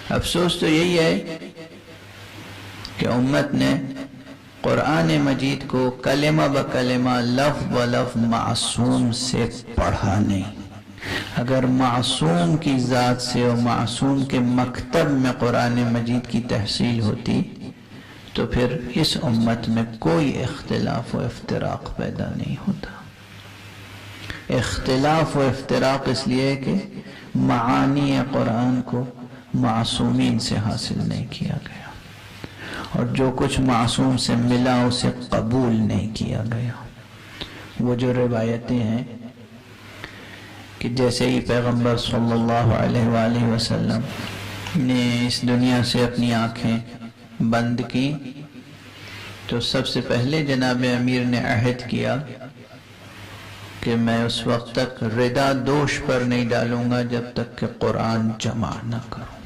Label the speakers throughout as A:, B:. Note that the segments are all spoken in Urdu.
A: افسوس تو یہی ہے کہ امت نے قرآن مجید کو کلمہ بکلمہ لفظ و لفظ معصوم سے پڑھا نہیں۔ اگر معصوم کی ذات سے اور معصوم کے مکتب میں قرآن مجید کی تحصیل ہوتی تو پھر اس امت میں کوئی اختلاف و افتراق پیدا نہیں ہوتا۔ اختلاف و افتراق اس لیے کہ معانی قرآن کو معصومین سے حاصل نہیں کیا گیا، اور جو کچھ معصوم سے ملا اسے قبول نہیں کیا گیا۔ وہ جو روایتیں ہیں کہ جیسے ہی پیغمبر صلی اللہ علیہ وآلہ وسلم نے اس دنیا سے اپنی آنکھیں بند کی تو سب سے پہلے جناب امیر نے عہد کیا کہ میں اس وقت تک ردا دوش پر نہیں ڈالوں گا جب تک کہ قرآن جمع نہ کروں۔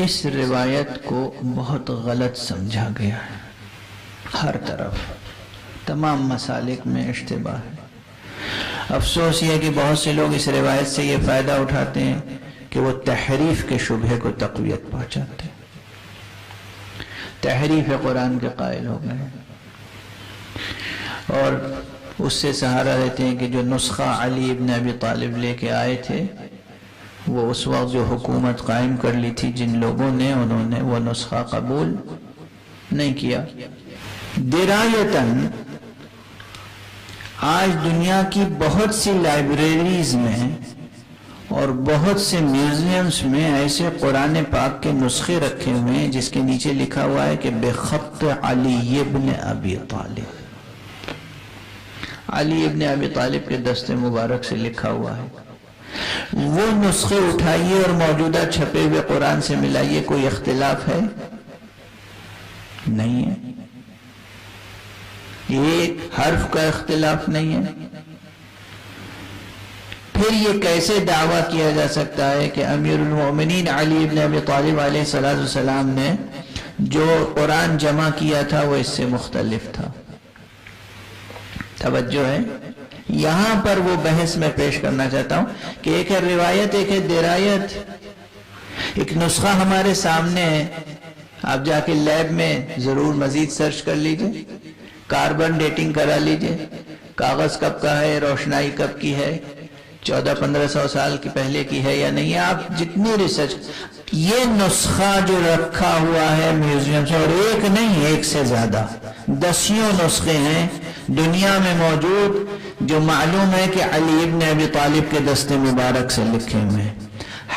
A: اس روایت کو بہت غلط سمجھا گیا ہے، ہر طرف تمام مسالک میں اشتباہ ہے۔ افسوس یہ ہے کہ بہت سے لوگ اس روایت سے یہ فائدہ اٹھاتے ہیں کہ وہ تحریف کے شبہے کو تقویت پہنچاتے ہیں، تحریف قرآن کے قائل ہو گئے اور اس سے سہارا لیتے ہیں کہ جو نسخہ علی ابن ابی طالب لے کے آئے تھے وہ اس وقت جو حکومت قائم کر لی تھی جن لوگوں نے، انہوں نے وہ نسخہ قبول نہیں کیا۔ درایتاً آج دنیا کی بہت سی لائبریریز میں اور بہت سے میوزیمز میں ایسے قرآن پاک کے نسخے رکھے ہوئے ہیں جس کے نیچے لکھا ہوا ہے کہ بخط علی ابن ابی طالب، علی ابن ابی طالب کے دست مبارک سے لکھا ہوا ہے۔ وہ نسخے اٹھائیے اور موجودہ چھپے ہوئے قرآن سے ملائیے، کوئی اختلاف ہے؟ نہیں ہے، ایک حرف کا اختلاف نہیں ہے۔ پھر یہ کیسے دعویٰ کیا جا سکتا ہے کہ امیر المومنین علی ابن ابی طالب علیہ السلام نے جو قرآن جمع کیا تھا وہ اس سے مختلف تھا؟ توجہ ہے، یہاں پر وہ بحث میں پیش کرنا چاہتا ہوں کہ ایک ہے روایت، ایک ہے درایت۔ ایک نسخہ ہمارے سامنے ہے، آپ جا کے لیب میں ضرور مزید سرچ کر لیجئے، کاربن ڈیٹنگ کرا لیجئے، کاغذ کب کا ہے، روشنائی کب کی ہے، 1400-1500 سال کی پہلے کی ہے یا نہیں ہے، آپ جتنی ریسرچ۔ یہ نسخہ جو رکھا ہوا ہے میوزیم سے، اور ایک نہیں، ایک سے زیادہ دسیوں نسخے ہیں دنیا میں موجود جو معلوم ہے کہ علی ابن ابی طالب کے دست مبارک سے لکھے ہوئے ہیں،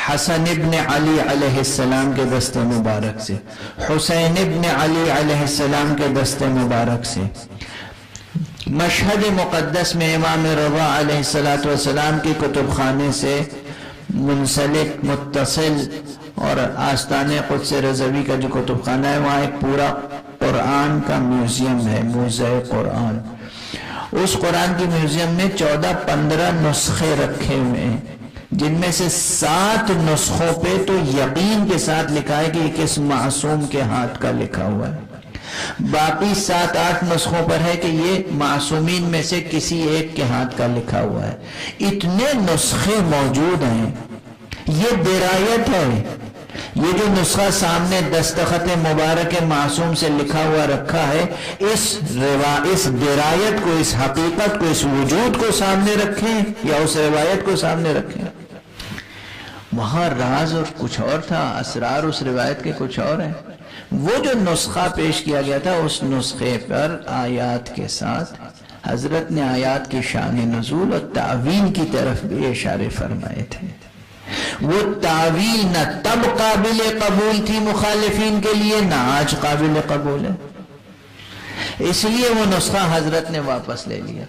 A: حسن ابن علی علیہ السلام کے دست مبارک سے، حسین ابن علی علیہ السلام کے دست مبارک سے۔ مشہد مقدس میں امام رضا علیہ السلام کی کتب خانے سے منسلک متصل، اور آستان قدس رضوی کا جو کتب خانہ ہے وہاں ایک پورا قرآن کا میوزیم ہے، موزہ قرآن۔ اس قرآن کی میوزیم میں 14-15 نسخے رکھے ہوئے ہیں، جن میں سے 7 نسخوں پہ تو یقین کے ساتھ لکھا ہے کہ یہ کس معصوم کے ہاتھ کا لکھا ہوا ہے، باقی 7-8 نسخوں پر ہے کہ یہ معصومین میں سے کسی ایک کے ہاتھ کا لکھا ہوا ہے۔ اتنے نسخے موجود ہیں، یہ درایت ہے۔ یہ جو نسخہ سامنے دستخط مبارک معصوم سے لکھا ہوا رکھا ہے، اس درایت کو، اس حقیقت کو، اس وجود کو سامنے رکھیں یا اس روایت کو سامنے رکھیں؟ وہاں راز اور کچھ اور تھا، اسرار اس روایت کے کچھ اور ہیں۔ وہ جو نسخہ پیش کیا گیا تھا اس نسخے پر آیات کے ساتھ حضرت نے آیات کی شان نزول اور تعویل کی طرف بھی اشارے فرمائے تھے۔ وہ تعویل نہ تب قابل قبول تھی مخالفین کے لیے، نہ آج قابل قبول ہے، اس لیے وہ نسخہ حضرت نے واپس لے لیا۔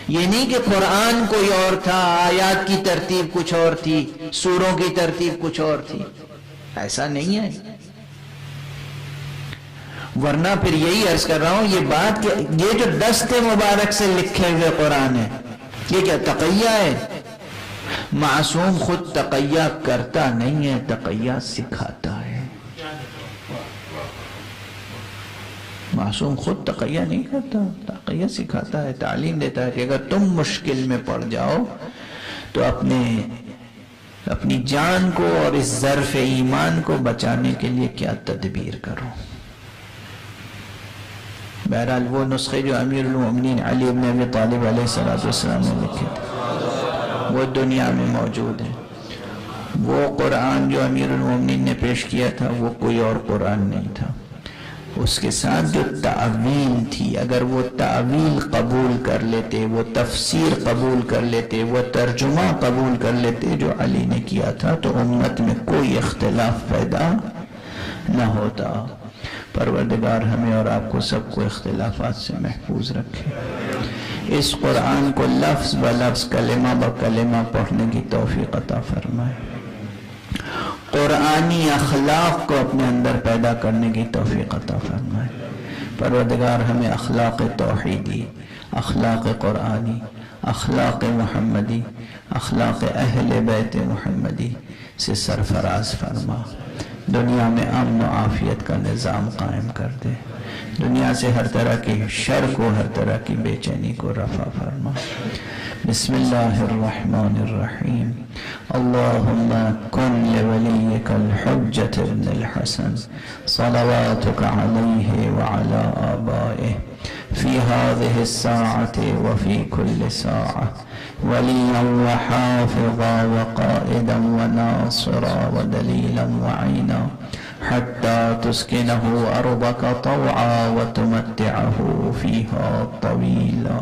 A: یہ نہیں کہ قرآن کوئی اور تھا، آیات کی ترتیب کچھ اور تھی، سوروں کی ترتیب کچھ اور تھی، ایسا نہیں ہے۔ ورنہ پھر یہی عرض کر رہا ہوں، یہ بات کہ یہ جو دست مبارک سے لکھے ہوئے قرآن ہے یہ کیا تقیہ ہے؟ معصوم خود تقیہ کرتا نہیں ہے، تقیہ سکھاتا ہے۔ معصوم خود تقیہ نہیں کرتا، تقیہ سکھاتا ہے، تعلیم دیتا ہے کہ اگر تم مشکل میں پڑ جاؤ تو اپنے اپنی جان کو اور اس ظرف ایمان کو بچانے کے لیے کیا تدبیر کروں. بہرحال وہ نسخے جو امیر المومنین علی بن ابی طالب علیہ السلام نے لکھے تھے وہ دنیا میں موجود ہیں. وہ قرآن جو امیر المومنین نے پیش کیا تھا وہ کوئی اور قرآن نہیں تھا. اس کے ساتھ جو تعویل تھی، اگر وہ تعویل قبول کر لیتے، وہ تفسیر قبول کر لیتے، وہ ترجمہ قبول کر لیتے جو علی نے کیا تھا، تو امت میں کوئی اختلاف پیدا نہ ہوتا. پروردگار ہمیں اور آپ کو سب کو اختلافات سے محفوظ رکھے. اس قرآن کو لفظ بلفظ کلمہ بکلمہ پڑھنے کی توفیق عطا فرمائے. قرآنی اخلاق کو اپنے اندر پیدا کرنے کی توفیق عطا فرمائے. پروردگار ہمیں اخلاق توحیدی، اخلاق قرآنی، اخلاق محمدی، اخلاق اہل بیت محمدی سے سرفراز فرما. دنیا میں امن و عافیت کا نظام قائم کر دے. دنیا سے ہر طرح کی شر کو، ہر طرح کی بے چینی کو رفع فرما. بسم اللہ الرحمن الرحیم. اللہم کن لولیک الحجة ابن الحسن صلواتک علیہ وعلا آبائہ فی هذه الساعة وفی کل ساعة ولیا وحافظا وقائدا وناصرا ودلیلا وعینا حتى تسكنه أرضك طوعا وتمتعه فيها طويلا